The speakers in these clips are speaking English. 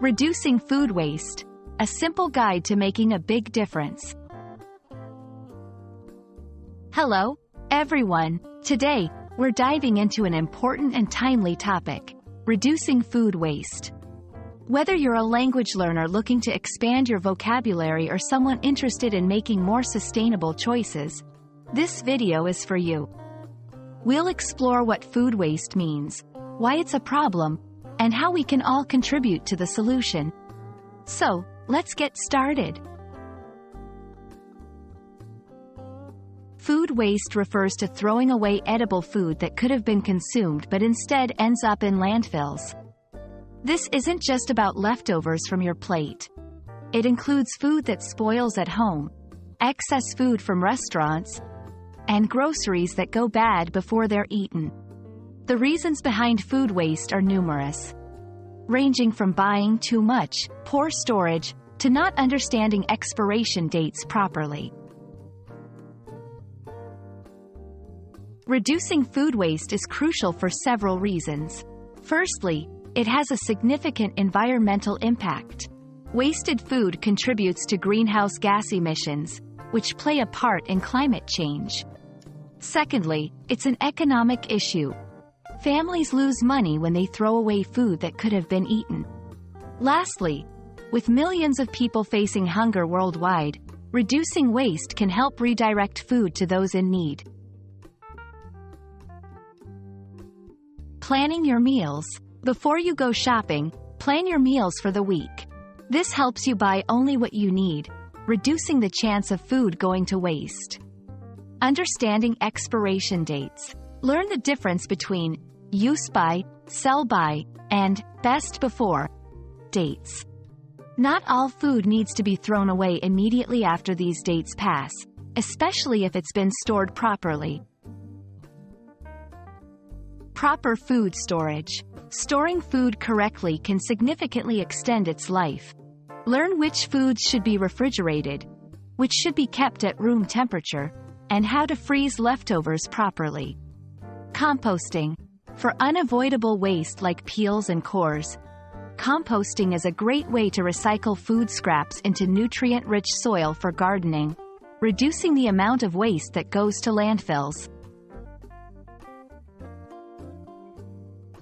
Reducing food waste, a simple guide to making a big difference. Hello, everyone. Today, we're diving into an important and timely topic: reducing food waste. Whether you're a language learner looking to expand your vocabulary or someone interested in making more sustainable choices, this video is for you. We'll explore what food waste means, why it's a problem, and how we can all contribute to the solution. So, let's get started. Food waste refers to throwing away edible food that could have been consumed but instead ends up in landfills. This isn't just about leftovers from your plate. It includes food that spoils at home, excess food from restaurants, and groceries that go bad before they're eaten. The reasons behind food waste are numerous, ranging from buying too much, poor storage, to not understanding expiration dates properly. Reducing food waste is crucial for several reasons. Firstly, it has a significant environmental impact. Wasted food contributes to greenhouse gas emissions, which play a part in climate change. Secondly, it's an economic issue. Families lose money when they throw away food that could have been eaten. Lastly, with millions of people facing hunger worldwide, reducing waste can help redirect food to those in need. Planning your meals. Before you go shopping, plan your meals for the week. This helps you buy only what you need, reducing the chance of food going to waste. Understanding expiration dates. Learn the difference between use by, sell by, and best before dates. Not all food needs to be thrown away immediately after these dates pass, especially if it's been stored properly. Proper food storage. Storing food correctly can significantly extend its life. Learn which foods should be refrigerated, which should be kept at room temperature, and how to freeze leftovers properly. Composting. For unavoidable waste like peels and cores, composting is a great way to recycle food scraps into nutrient-rich soil for gardening, reducing the amount of waste that goes to landfills.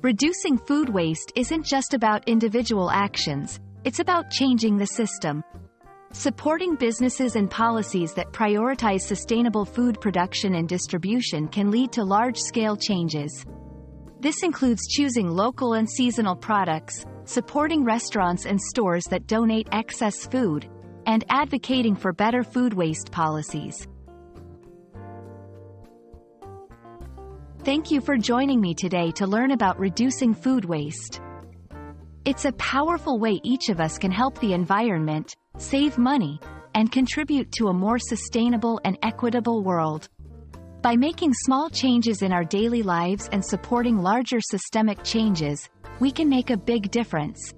Reducing food waste isn't just about individual actions, it's about changing the system. Supporting businesses and policies that prioritize sustainable food production and distribution can lead to large-scale changes. This includes choosing local and seasonal products, supporting restaurants and stores that donate excess food, and advocating for better food waste policies. Thank you for joining me today to learn about reducing food waste. It's a powerful way each of us can help the environment, save money, and contribute to a more sustainable and equitable world. By making small changes in our daily lives and supporting larger systemic changes, we can make a big difference.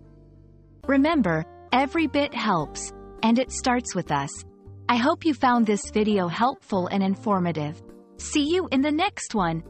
Remember, every bit helps, and it starts with us. I hope you found this video helpful and informative. See you in the next one.